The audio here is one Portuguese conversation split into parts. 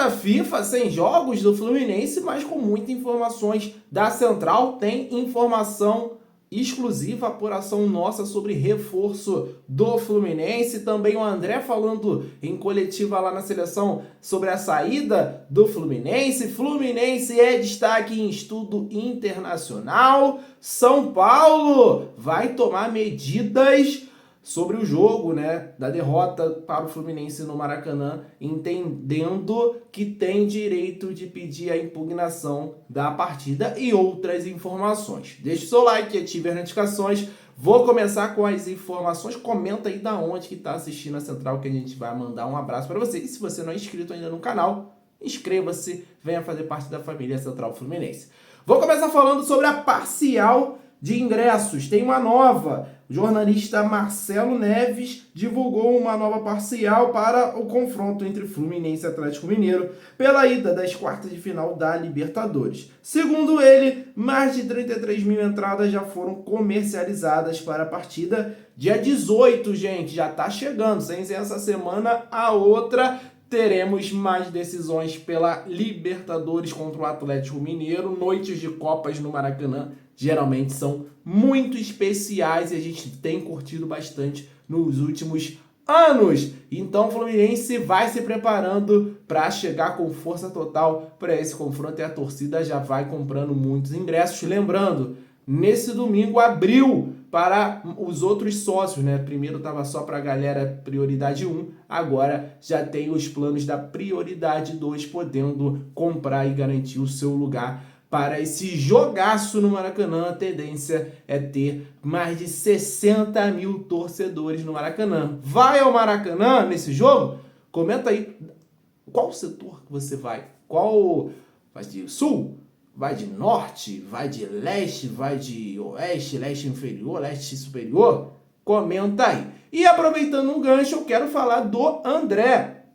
data FIFA sem jogos do Fluminense, mas com muitas informações da Central. Tem informação exclusiva, apuração nossa sobre reforço do Fluminense. Também o André falando em coletiva lá na seleção sobre a saída do Fluminense. Fluminense é destaque em estudo internacional. São Paulo vai tomar medidas sobre o jogo, né, da derrota para o Fluminense no Maracanã, entendendo que tem direito de pedir a impugnação da partida e outras informações. Deixe o seu like, ative as notificações. Vou começar com as informações. Comenta aí da onde que está assistindo a Central, que a gente vai mandar um abraço para você. E se você não é inscrito ainda no canal, inscreva-se, venha fazer parte da família Central Fluminense. Vou começar falando sobre a parcial de ingressos. Tem uma nova. O jornalista Marcelo Neves divulgou uma nova parcial para o confronto entre Fluminense e Atlético Mineiro pela ida das quartas de final da Libertadores. Segundo ele, mais de 33 mil entradas já foram comercializadas para a partida dia 18, gente. Já está chegando. Sem ser essa semana, a outra teremos mais decisões pela Libertadores contra o Atlético Mineiro. Noites de Copas no Maracanã geralmente são muito especiais e a gente tem curtido bastante nos últimos anos. Então o Fluminense vai se preparando para chegar com força total para esse confronto e a torcida já vai comprando muitos ingressos. Lembrando, nesse domingo abriu para os outros sócios, né? Primeiro estava só para a galera prioridade 1, agora já tem os planos da prioridade 2 podendo comprar e garantir o seu lugar para esse jogaço no Maracanã. A tendência é ter mais de 60 mil torcedores no Maracanã. Vai ao Maracanã nesse jogo? Comenta aí qual setor que você vai. Qual? Vai de sul? Vai de norte? Vai de leste? Vai de oeste? Leste inferior? Leste superior? Comenta aí. E aproveitando um gancho, eu quero falar do André.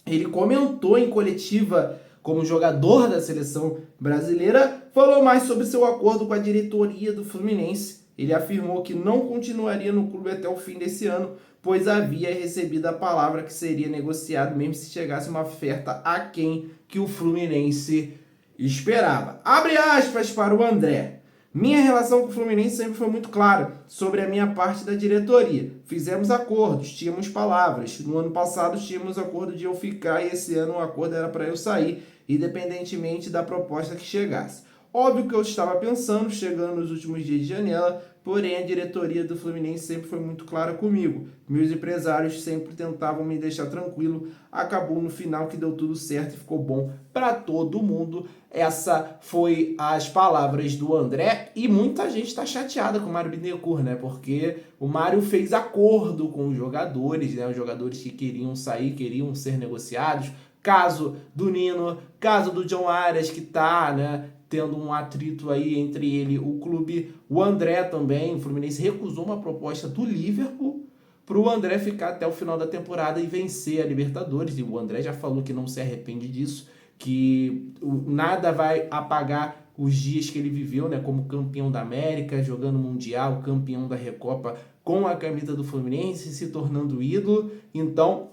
Ele comentou em coletiva como jogador da seleção brasileira, falou mais sobre seu acordo com a diretoria do Fluminense. Ele afirmou que não continuaria no clube até o fim desse ano, pois havia recebido a palavra que seria negociado mesmo se chegasse uma oferta aquém que o Fluminense esperava. Abre aspas para o André. Minha relação com o Fluminense sempre foi muito clara sobre a minha parte da diretoria. Fizemos acordos, tínhamos palavras. No ano passado tínhamos acordo de eu ficar e esse ano o acordo era para eu sair, independentemente da proposta que chegasse. Óbvio que eu estava pensando, chegando nos últimos dias de janela, porém a diretoria do Fluminense sempre foi muito clara comigo. Meus empresários sempre tentavam me deixar tranquilo. Acabou no final que deu tudo certo e ficou bom para todo mundo. Essa foi as palavras do André e muita gente está chateada com o Mário Bittencourt, né? Porque o Mário fez acordo com os jogadores, né? Os jogadores que queriam sair, queriam ser negociados. Caso do Nino, caso do John Arias, que tá, né, tendo um atrito aí entre ele e o clube. O André também, o Fluminense recusou uma proposta do Liverpool para o André ficar até o final da temporada e vencer a Libertadores. E o André já falou que não se arrepende disso, que nada vai apagar os dias que ele viveu, né, como campeão da América, jogando Mundial, campeão da Recopa com a camisa do Fluminense, se tornando ídolo. Então,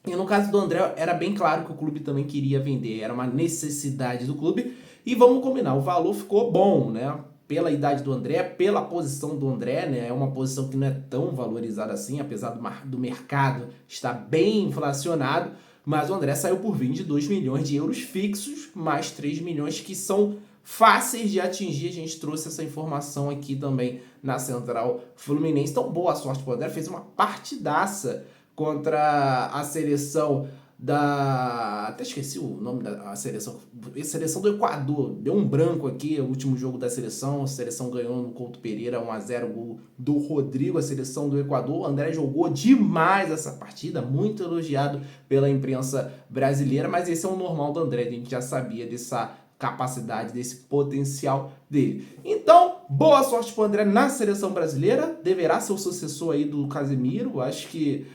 e no caso do André, era bem claro que o clube também queria vender, era uma necessidade do clube. E vamos combinar, o valor ficou bom, né? Pela idade do André, pela posição do André, né? É uma posição que não é tão valorizada assim, apesar do mercado estar bem inflacionado. Mas o André saiu por 22 milhões de euros fixos, mais 3 milhões que são fáceis de atingir. A gente trouxe essa informação aqui também na Central Fluminense. Então, boa sorte para o André, fez uma partidaça contra a seleção da... Até esqueci o nome da seleção. A seleção do Equador. Deu um branco aqui, o último jogo da seleção. A seleção ganhou no Couto Pereira, 1-0, gol do Rodrigo, a seleção do Equador. O André jogou demais essa partida, muito elogiado pela imprensa brasileira, mas esse é o normal do André, a gente já sabia dessa capacidade, desse potencial dele. Então, boa sorte para o André na seleção brasileira, deverá ser o sucessor aí do Casemiro. Acho que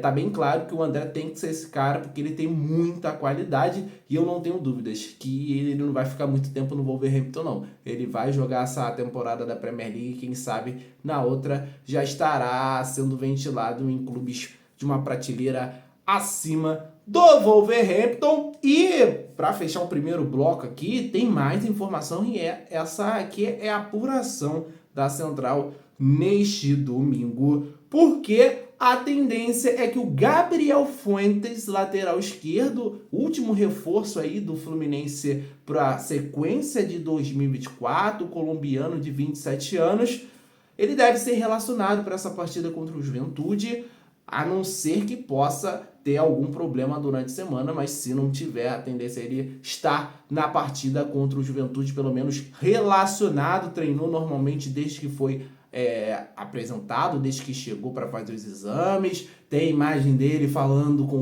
tá bem claro que o André tem que ser esse cara, porque ele tem muita qualidade e eu não tenho dúvidas que ele não vai ficar muito tempo no Wolverhampton, não. Ele vai jogar essa temporada da Premier League, quem sabe na outra já estará sendo ventilado em clubes de uma prateleira acima do Wolverhampton. E para fechar o primeiro bloco aqui, tem mais informação e essa aqui é a apuração da Central neste domingo, porque a tendência é que o Gabriel Fuentes, lateral esquerdo, último reforço aí do Fluminense para a sequência de 2024, colombiano de 27 anos, ele deve ser relacionado para essa partida contra o Juventude, a não ser que possa ter algum problema durante a semana, mas se não tiver, a tendência é ele estar na partida contra o Juventude, pelo menos relacionado, treinou normalmente desde que foi apresentado, desde que chegou para fazer os exames, tem a imagem dele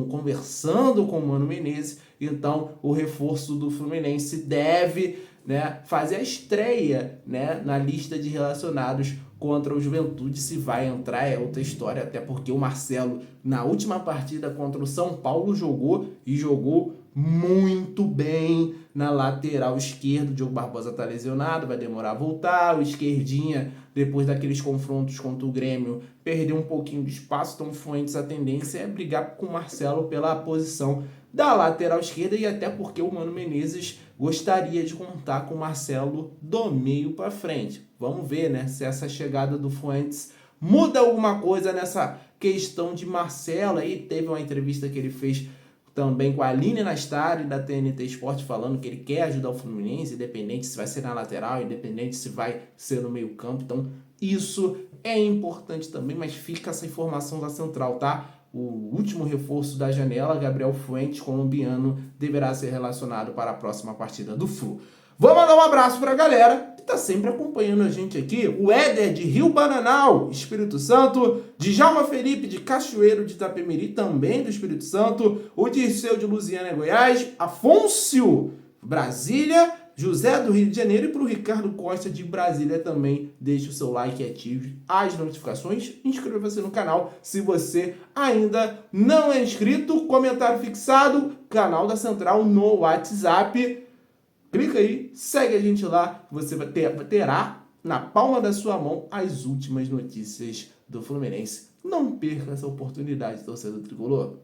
conversando com o Mano Menezes, então o reforço do Fluminense deve, né, fazer a estreia, né, na lista de relacionados contra o Juventude. Se vai entrar é outra história, até porque o Marcelo, na última partida contra o São Paulo, jogou muito bem na lateral esquerda. O Diogo Barbosa tá lesionado, vai demorar a voltar. O esquerdinha, depois daqueles confrontos contra o Grêmio, perdeu um pouquinho de espaço. Então, Fuentes, a tendência é brigar com o Marcelo pela posição da lateral esquerda, e até porque o Mano Menezes gostaria de contar com o Marcelo do meio para frente. Vamos ver, né, se essa chegada do Fuentes muda alguma coisa nessa questão de Marcelo. Aí teve uma entrevista que ele fez também com a Aline Nastari, da TNT Sport, falando que ele quer ajudar o Fluminense, independente se vai ser na lateral, independente se vai ser no meio campo. Então isso é importante também, mas fica essa informação da Central, tá? O último reforço da janela, Gabriel Fuentes, colombiano, deverá ser relacionado para a próxima partida do Flu. Vou mandar um abraço para a galera que está sempre acompanhando a gente aqui. O Éder de Rio Bananal, Espírito Santo. Djalma Felipe de Cachoeiro de Itapemirim, também do Espírito Santo. O Dirceu de Lusiana, Goiás. Afonso, Brasília. José do Rio de Janeiro. E para o Ricardo Costa de Brasília também, deixe o seu like e ative as notificações. Inscreva-se no canal se você ainda não é inscrito. Comentário fixado, canal da Central no WhatsApp. Clica aí, segue a gente lá, você terá na palma da sua mão as últimas notícias do Fluminense. Não perca essa oportunidade, torcedor tricolor.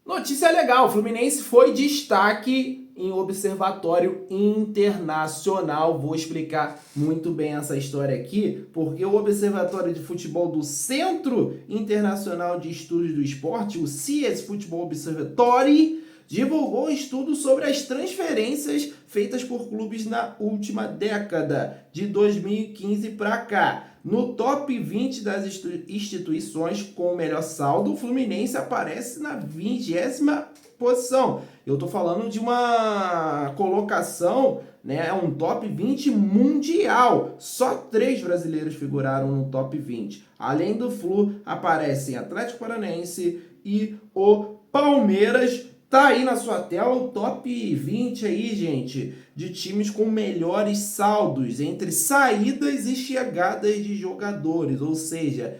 Notícia legal, o Fluminense foi destaque em observatório internacional. Vou explicar muito bem essa história aqui, porque o Observatório de Futebol do Centro Internacional de Estudos do Esporte, o CS Football Observatory, divulgou um estudo sobre as transferências feitas por clubes na última década, de 2015 para cá. No top 20 das instituições com o melhor saldo, o Fluminense aparece na 20ª posição. Eu estou falando de uma colocação, né, é um top 20 mundial. Só 3 brasileiros figuraram no top 20. Além do Flu, aparecem Atlético Paranaense e o Palmeiras. Tá aí na sua tela o top 20 aí, gente, de times com melhores saldos entre saídas e chegadas de jogadores. Ou seja,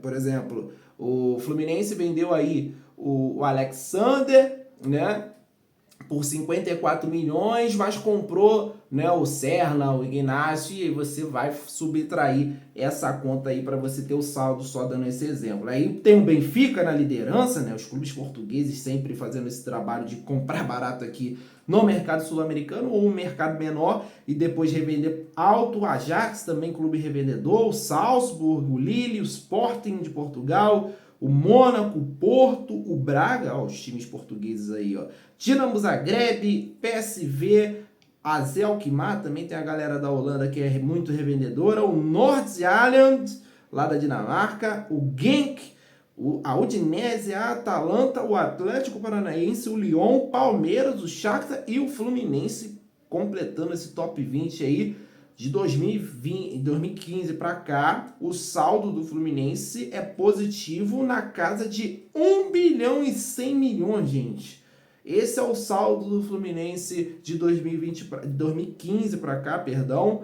por exemplo, o Fluminense vendeu aí o Alexander, né, por 54 milhões, mas comprou, né, o Serna, o Ignacio, e você vai subtrair essa conta aí para você ter o saldo, só dando esse exemplo. Aí tem o Benfica na liderança, né, os clubes portugueses sempre fazendo esse trabalho de comprar barato aqui no mercado sul-americano ou um mercado menor e depois revender alto. O Ajax também, clube revendedor, o Salzburg, o Lille, o Sporting de Portugal, o Mônaco, o Porto, o Braga, ó, os times portugueses aí, ó. Dinamo Zagreb, PSV, AZ Alkmaar, também tem a galera da Holanda que é muito revendedora, o Nordsjælland, lá da Dinamarca, o Genk, a Udinese, a Atalanta, o Atlético Paranaense, o Lyon, o Palmeiras, o Shakhtar e o Fluminense, completando esse top 20 aí. De 2015 para cá, o saldo do Fluminense é positivo na casa de 1 bilhão e 100 milhões, gente. Esse é o saldo do Fluminense de 2015 para cá, perdão.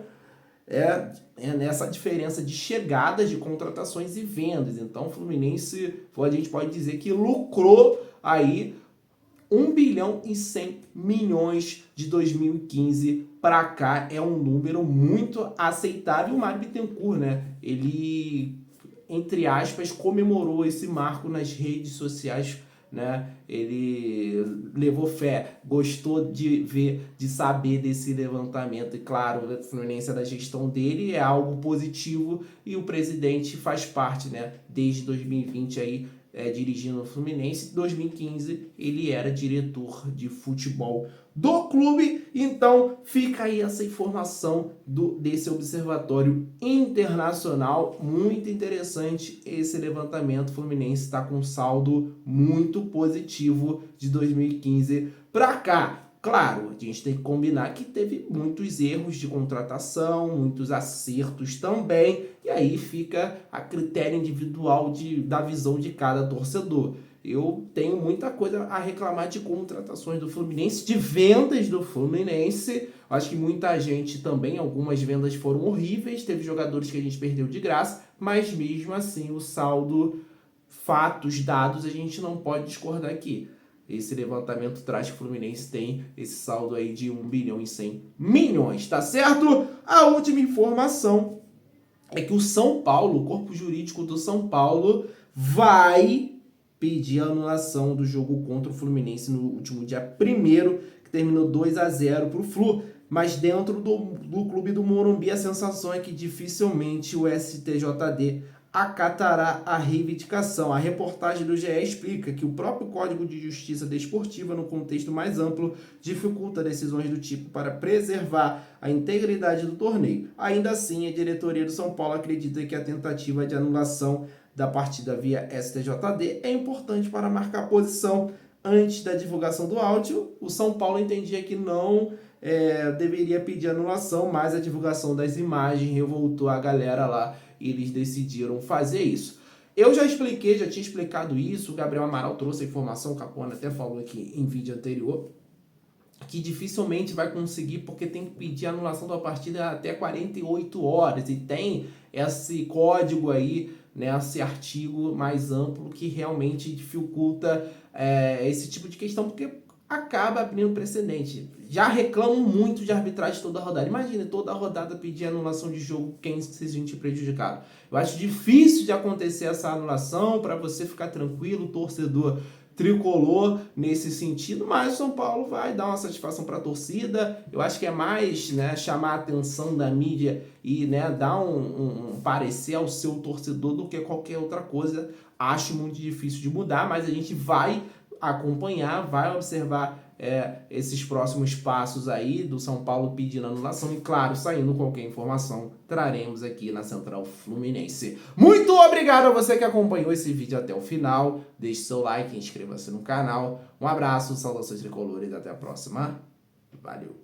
É nessa diferença de chegadas, de contratações e vendas. Então, o Fluminense, a gente pode dizer que lucrou aí 1 bilhão e 100 milhões de 2015 para cá. É um número muito aceitável. O Mário Bittencourt, né, ele entre aspas, comemorou esse marco nas redes sociais, né? Ele levou fé, gostou de ver, de saber desse levantamento, e claro, a Fluminense da gestão dele é algo positivo e o presidente faz parte, né? Desde 2020 aí, dirigindo o Fluminense. Em 2015 ele era diretor de futebol do clube. Então fica aí essa informação desse observatório internacional, muito interessante esse levantamento. O Fluminense está com um saldo muito positivo de 2015 para cá. Claro, a gente tem que combinar que teve muitos erros de contratação, muitos acertos também, e aí fica a critério individual da visão de cada torcedor. Eu tenho muita coisa a reclamar de contratações do Fluminense, de vendas do Fluminense. Acho que muita gente também, algumas vendas foram horríveis, teve jogadores que a gente perdeu de graça, mas mesmo assim o saldo, fatos, dados, a gente não pode discordar aqui. Esse levantamento traz que o Fluminense tem esse saldo aí de 1 bilhão e 100 milhões, tá certo? A última informação é que o São Paulo, o corpo jurídico do São Paulo, vai pedir a anulação do jogo contra o Fluminense no último dia 1º, que terminou 2-0 para o Flu. Mas dentro do clube do Morumbi, a sensação é que dificilmente o STJD acatará a reivindicação. A reportagem do GE explica que o próprio Código de Justiça Desportiva, no contexto mais amplo, dificulta decisões do tipo para preservar a integridade do torneio. Ainda assim, a diretoria do São Paulo acredita que a tentativa de anulação da partida via STJD é importante para marcar posição. Antes da divulgação do áudio, o São Paulo entendia que não deveria pedir anulação, mas a divulgação das imagens revoltou a galera lá e eles decidiram fazer isso. Eu já expliquei, já tinha explicado isso, o Gabriel Amaral trouxe a informação, o Capone até falou aqui em vídeo anterior, que dificilmente vai conseguir porque tem que pedir anulação da partida até 48 horas e tem esse código aí, né, esse artigo mais amplo que realmente dificulta esse tipo de questão, porque acaba abrindo precedente. Já reclamam muito de arbitragem toda a rodada. Imagina toda a rodada pedir anulação de jogo, quem se sente prejudicado. Eu acho difícil de acontecer essa anulação, para você ficar tranquilo, torcedor tricolor nesse sentido, mas o São Paulo vai dar uma satisfação para a torcida. Eu acho que é mais, né, chamar a atenção da mídia e, né, dar um parecer ao seu torcedor do que qualquer outra coisa. Acho muito difícil de mudar, mas a gente vai acompanhar, vai observar esses próximos passos aí do São Paulo pedindo anulação e, claro, saindo qualquer informação, traremos aqui na Central Fluminense. Muito obrigado a você que acompanhou esse vídeo até o final. Deixe seu like, inscreva-se no canal. Um abraço, saudações tricolores e até a próxima. Valeu!